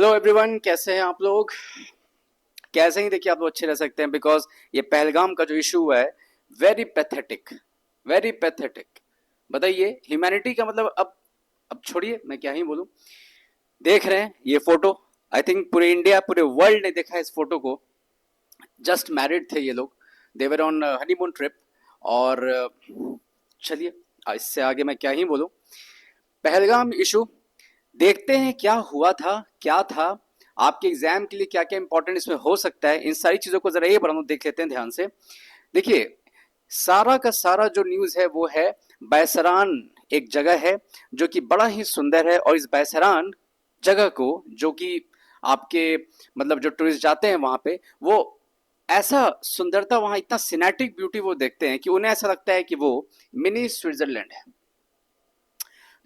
Hello everyone, कैसे हैं आप लोग। कैसे ही देखिए, आप लोग अच्छे रह सकते हैं बिकॉज ये पहलगाम का जो इशू है, वेरी पैथेटिक, वेरी पैथेटिक। बताइए, ह्यूमैनिटी का मतलब अब छोड़िए, मैं क्या ही बोलूं। देख रहे हैं ये फोटो, आई थिंक पूरे इंडिया पूरे वर्ल्ड ने देखा है इस फोटो को। जस्ट मैरिड थे ये लोग, देवर ऑन हनीमून ट्रिप। और चलिए, इससे आगे मैं क्या ही बोलूं। पहलगाम इशू, देखते हैं क्या हुआ था, क्या था, आपके एग्जाम के लिए क्या क्या इंपॉर्टेंट इसमें हो सकता है। इन सारी चीजों को जरा ये हम देख लेते हैं ध्यान से। देखिए, सारा का सारा जो न्यूज है वो है बैसरान। एक जगह है जो कि बड़ा ही सुंदर है, और इस बैसरान जगह को, जो कि आपके मतलब जो टूरिस्ट जाते हैं वहां पे, वो ऐसा सुंदरता, वहां इतना सिनेटिक ब्यूटी वो देखते हैं कि उन्हें ऐसा लगता है कि वो मिनी स्विट्जरलैंड है।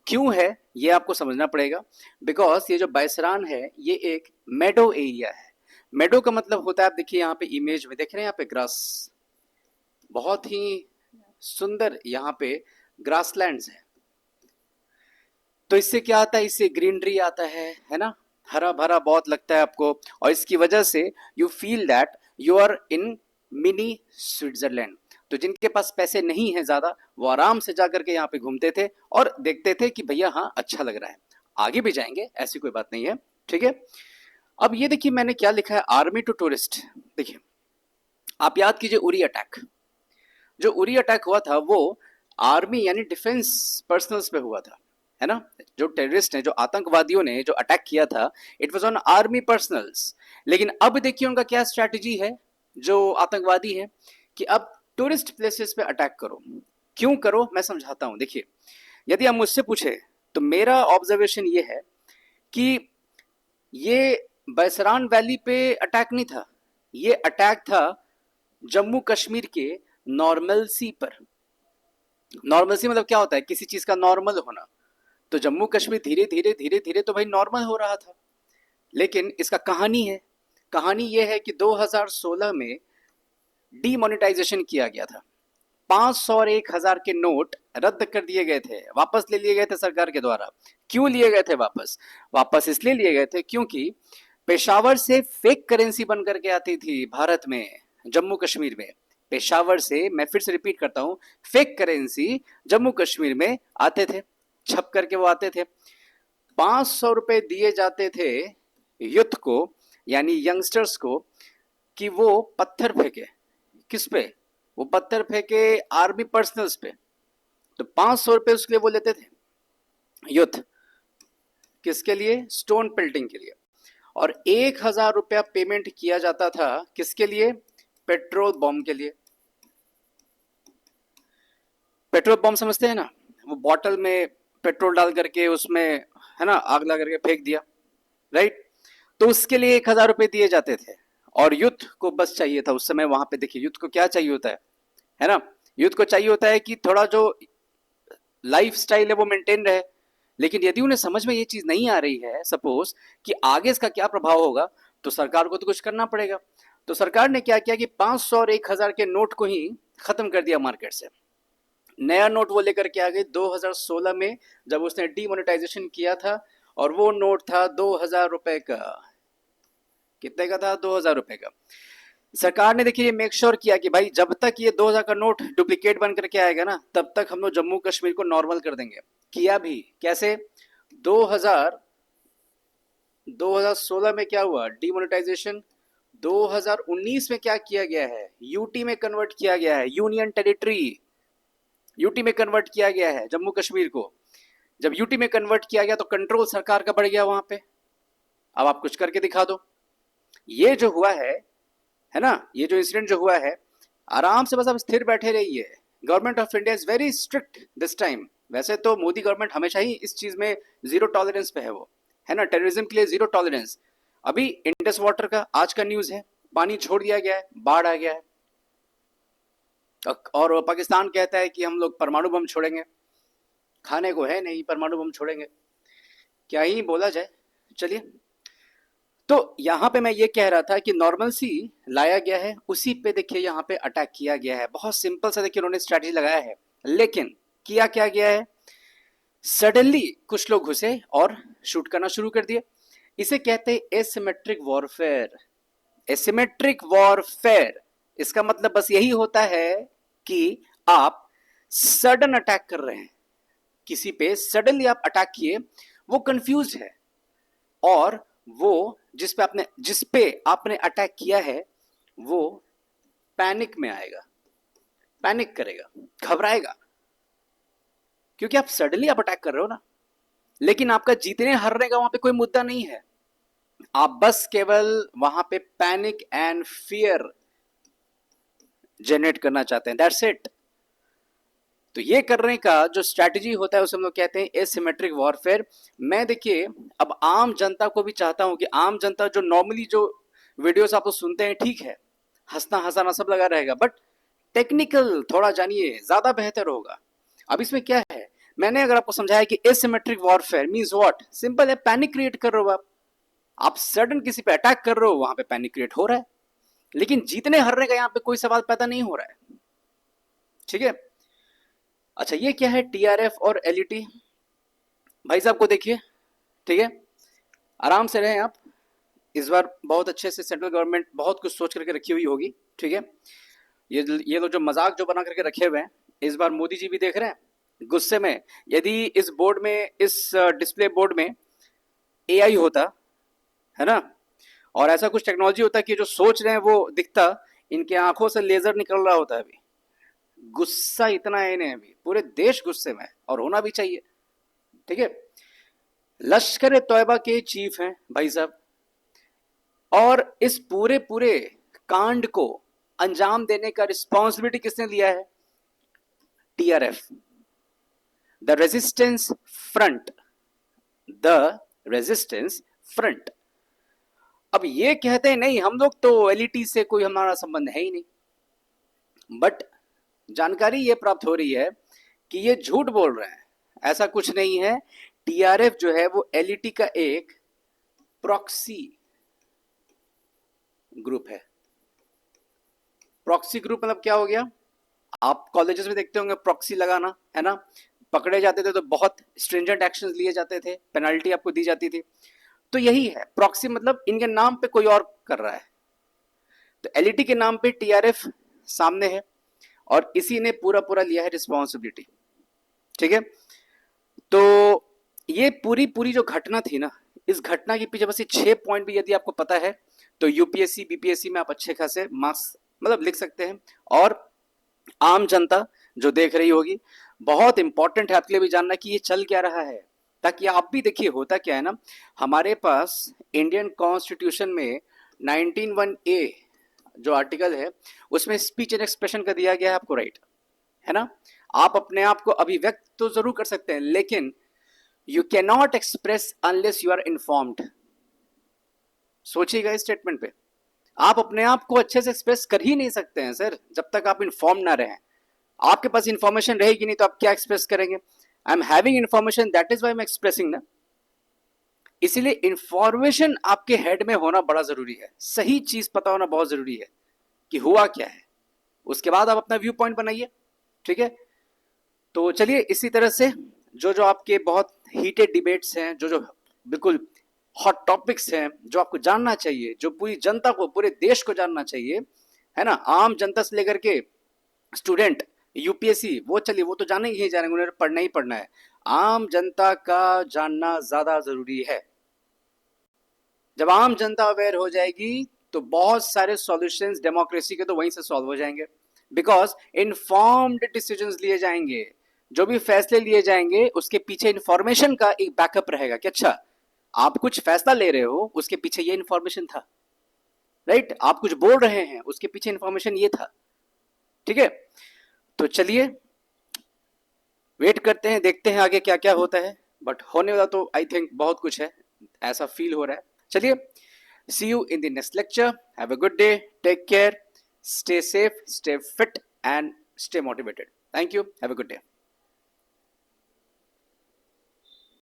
क्यों है ये आपको समझना पड़ेगा। बिकॉज ये जो बैसरान है ये एक मेडो एरिया है। मेडो का मतलब होता है, आप देखिए यहाँ पे इमेज में देख रहे हैं, यहाँ पे ग्रास, बहुत ही सुंदर यहाँ पे ग्रासलैंड्स है। तो इससे क्या आता है, इससे ग्रीनरी आता है ना, हरा भरा बहुत लगता है आपको। और इसकी वजह से you feel that you are in mini Switzerland. तो जिनके पास पैसे नहीं है ज्यादा, वो आराम से जाकर के यहाँ पे घूमते थे और देखते थे कि भैया हाँ अच्छा लग रहा है। आगे भी जाएंगे, ऐसी कोई बात नहीं है, ठीक है। अब ये देखिए मैंने क्या लिखा है, आर्मी टू टूरिस्ट। देखिए, आप याद कीजिए उरी अटैक। जो उरी अटैक हुआ था वो आर्मी यानी डिफेंस पर्सनल्स पे हुआ था, है ना। जो टेररिस्ट ने, जो आतंकवादियों ने जो अटैक किया था, it was on army personnels. लेकिन अब देखिए उनका क्या स्ट्रैटेजी है, जो आतंकवादी है, कि अब टूरिस्ट प्लेसेस पे अटैक करो। क्यों करो, मैं समझाता हूं। देखिए, यदि आप मुझसे पूछे तो मेरा ऑब्जर्वेशन ये है कि ये बैसरान वैली पे अटैक नहीं था, ये अटैक था जम्मू कश्मीर के नॉर्मलसी पर। नॉर्मलसी मतलब क्या होता है, किसी चीज का नॉर्मल होना। तो जम्मू कश्मीर धीरे धीरे धीरे धीरे तो भाई नॉर्मल हो रहा था। लेकिन इसका कहानी है, कहानी यह है कि 2016 में डीमोनेटाइजेशन किया गया था। 500 और 1000 के नोट रद्द कर दिए गए थे, वापस ले लिए गए थे सरकार के द्वारा। क्यों लिए गए थे वापस? वापस इसलिए लिए गए थे क्योंकि पेशावर से फेक करेंसी बन करके आती थी भारत में, जम्मू कश्मीर में। पेशावर से, मैं फिर से रिपीट करता हूं, फेक करेंसी जम्मू कश्मीर में आते थे, छप करके वो आते थे। 500 रुपए दिए जाते थे यूथ को, यानी यंगस्टर्स को, कि वो पत्थर फेंके। किस पे? वो पत्थर फेंके आर्मी पर्सनल्स पे। तो 500 रुपए उसके लिए वो लेते थे यूथ। किसके लिए? स्टोन पेल्टिंग के लिए। और 1000 रुपया पेमेंट किया जाता था किसके लिए? पेट्रोल बॉम्ब के लिए। पेट्रोल बॉम्ब समझते हैं ना, वो बॉटल में पेट्रोल डाल करके उसमें, है ना, आग लगा करके फेंक दिया, राइट। तो उसके लिए 1000 रुपये दिए जाते थे। और यूथ को बस चाहिए था उस समय वहां पे। देखिए यूथ को क्या चाहिए होता है ना। यूथ को चाहिए होता है कि थोड़ा जो लाइफ स्टाइल है वो मेंटेन रहे। लेकिन यदि उन्हें समझ में ये चीज नहीं आ रही है, सपोज कि आगे इसका क्या प्रभाव होगा, तो सरकार को तो कुछ करना पड़ेगा। तो सरकार ने क्या किया कि 500 और 1000 के नोट को ही खत्म कर दिया मार्केट से। नया नोट वो लेकर के आ गए 2016 में, जब उसने डीमोनेटाइजेशन किया था। और वो नोट था 2000 रुपए का। कितने का था? 2000 रुपए का। सरकार ने देखिए मेक श्योर किया कि भाई जब तक ये 2000 का नोट डुप्लीकेट बन करके आएगा ना, तब तक हम लोग जम्मू कश्मीर को नॉर्मल कर देंगे। किया भी कैसे? 2000 2016 में क्या हुआ? डीमोनेटाइजेशन। 2019 में क्या किया गया है? यूटी में कन्वर्ट किया गया है, यूनियन टेरिटरी। यूटी में कन्वर्ट किया गया है जम्मू कश्मीर को। जब यूटी में कन्वर्ट किया गया तो कंट्रोल सरकार का बढ़ गया वहां पे। अब आप कुछ करके दिखा दो। ये जो हुआ है ना, ये जो इंसिडेंट जो हुआ है, आराम से बस आप स्थिर बैठे रहिए। Government of India is very strict this time. वैसे तो मोदी गवर्नमेंट हमेशा ही इस चीज में जीरो टॉलरेंस पे है वो, है ना, टेररिज्म के लिए जीरो टॉलरेंस। अभी इंडस वाटर का आज का न्यूज है, पानी छोड़ दिया गया है, बाढ़ आ गया है। और पाकिस्तान कहता है कि हम लोग परमाणु बम छोड़ेंगे। खाने को है नहीं, परमाणु बम छोड़ेंगे, क्या ही बोला जाए। चलिए, तो यहाँ पे मैं ये कह रहा था कि नॉर्मल सी लाया गया है, उसी पे देखिए यहाँ पे अटैक किया गया है। बहुत सिंपल सा देखिए उन्होंने स्ट्रैटेजी लगाया है। लेकिन किया क्या गया है, सडनली कुछ लोग घुसे और शूट करना शुरू कर दिए। इसे कहते हैं एसिमेट्रिक वॉरफेयर। एसिमेट्रिक वॉरफेयर, इसका मतलब बस यही होता है कि आप सडन अटैक कर रहे हैं, किसी पे सडनली आप अटैक किए, वो कंफ्यूज है, और वो जिस पे आपने अटैक किया है वो पैनिक में आएगा, पैनिक करेगा, घबराएगा, क्योंकि आप सडनली आप अटैक कर रहे हो ना। लेकिन आपका जीतने हारने का वहां पे कोई मुद्दा नहीं है, आप बस केवल वहां पे पैनिक एंड फियर जनरेट करना चाहते हैं, दैट्स इट। तो ये करने का जो स्ट्रैटेजी होता है उसे हम लोग कहते हैं एसिमेट्रिक वॉरफेयर। मैं देखिए अब आम जनता को भी चाहता हूं कि आम जनता जो नॉर्मली जो वीडियोस आप लोग सुनते हैं, ठीक है, हंसना हंसाना सब लगा रहेगा, बट टेक्निकल थोड़ा जानिए, ज्यादा बेहतर होगा। अब इसमें क्या है, मैंने अगर आपको समझाया कि asymmetric warfare means what, simple है, पैनिक क्रिएट कर रहे हो आप सडन किसी पे अटैक कर रहे हो, वहां पे पैनिक क्रिएट हो रहा है, लेकिन जीतने हारने का यहां पे कोई सवाल पैदा नहीं हो रहा है, ठीक है। अच्छा, ये क्या है टीआरएफ और एलईटी, भाई साहब को देखिए, ठीक है, आराम से रहें आप। इस बार बहुत अच्छे से सेंट्रल गवर्नमेंट बहुत कुछ सोच करके रखी हुई होगी, ठीक है। ये लोग जो मजाक जो बना करके रखे हुए हैं, इस बार मोदी जी भी देख रहे हैं गुस्से में। यदि इस बोर्ड में, इस डिस्प्ले बोर्ड में एआई होता है ना, और ऐसा कुछ टेक्नोलॉजी होता कि जो सोच रहे हैं वो दिखता, इनके आंखों से लेजर निकल रहा होता। अभी गुस्सा इतना है इन्हें, अभी पूरे देश गुस्से में है, और होना भी चाहिए, ठीक है। लश्कर तौयबा के चीफ हैं भाई साहब, और इस पूरे पूरे कांड को अंजाम देने का रिस्पॉन्सिबिलिटी किसने लिया है, TRF, the resistance front, the resistance front. अब ये कहते हैं नहीं हम लोग तो एलईटी से कोई हमारा संबंध है ही नहीं, बट जानकारी ये प्राप्त हो रही है कि ये झूठ बोल रहे हैं, ऐसा कुछ नहीं है। टीआरएफ जो है वो एलईटी का एक प्रॉक्सी ग्रुप है। प्रॉक्सी ग्रुप मतलब क्या हो गया, आप कॉलेजेस में देखते होंगे प्रॉक्सी लगाना, है ना, पकड़े जाते थे तो बहुत स्ट्रिंजेंट एक्शंस लिए जाते थे, पेनल्टी आपको दी जाती थी, तो यही है प्रॉक्सी, मतलब इनके नाम पे कोई और कर रहा है। तो एलईटी के नाम पे टीआरएफ सामने है, और इसी ने पूरा पूरा लिया है रिस्पॉन्सिबिलिटी, ठीक है। तो ये पूरी पूरी जो घटना थी ना, इस घटना के पीछे बस ये 6 पॉइंट भी यदि आपको पता है तो यूपीएससी बीपीएससी में आप अच्छे खासे मार्क्स मतलब लिख सकते हैं। और आम जनता जो देख रही होगी, बहुत इंपॉर्टेंट है आपके लिए भी जानना कि ये चल क्या रहा है, ताकि आप भी देखिए होता क्या है ना। हमारे पास इंडियन कॉन्स्टिट्यूशन में 19(1)A जो आर्टिकल है उसमें स्पीच एंड एक्सप्रेशन का दिया गया है आपको राइट, है ना। आप अपने आप को अभिव्यक्त तो जरूर कर सकते हैं, लेकिन you can not express unless you are informed. सोचिएगा इस स्टेटमेंट पे, आप अपने आप को अच्छे से एक्सप्रेस कर ही नहीं सकते हैं सर जब तक आप इन्फॉर्म ना रहें। आपके पास इंफॉर्मेशन रहेगी नहीं तो आप क्या एक्सप्रेस करेंगे। I am having information, that is why I am expressing ना। इसीलिए इंफॉर्मेशन आपके हेड में होना बड़ा जरूरी है, सही चीज पता होना बहुत जरूरी है कि हुआ क्या है, उसके बाद आप अपना व्यू पॉइंट बनाइए, ठीक है। तो चलिए इसी तरह से जो जो आपके बहुत हीटेड डिबेट्स हैं, जो जो बिल्कुल हॉट टॉपिक्स हैं, जो आपको जानना चाहिए, जो पूरी जनता को, पूरे देश को जानना चाहिए, है ना, आम जनता से लेकर के स्टूडेंट, यूपीएससी, वो चलिए वो तो जाने ही जानेंगे, उन्हें पढ़ना ही पढ़ना है। आम जनता का जानना ज्यादा जरूरी है। जब आम जनता अवेयर हो जाएगी तो बहुत सारे सॉल्यूशंस डेमोक्रेसी के तो वहीं से सॉल्व हो जाएंगे, बिकॉज इन्फॉर्म्ड डिसीजंस लिए जाएंगे। जो भी फैसले लिए जाएंगे उसके पीछे इंफॉर्मेशन का एक बैकअप रहेगा कि अच्छा आप कुछ फैसला ले रहे हो, उसके पीछे ये इंफॉर्मेशन था, राइट, आप कुछ बोल रहे हैं उसके पीछे इंफॉर्मेशन ये था, ठीक है। तो चलिए वेट करते हैं, देखते हैं आगे क्या क्या होता है, बट होने वाला तो आई थिंक बहुत कुछ है, ऐसा फील हो रहा है। चलिए, see you in the next lecture, have a good day, take care, stay safe, stay fit and stay motivated. Thank you, have a good day.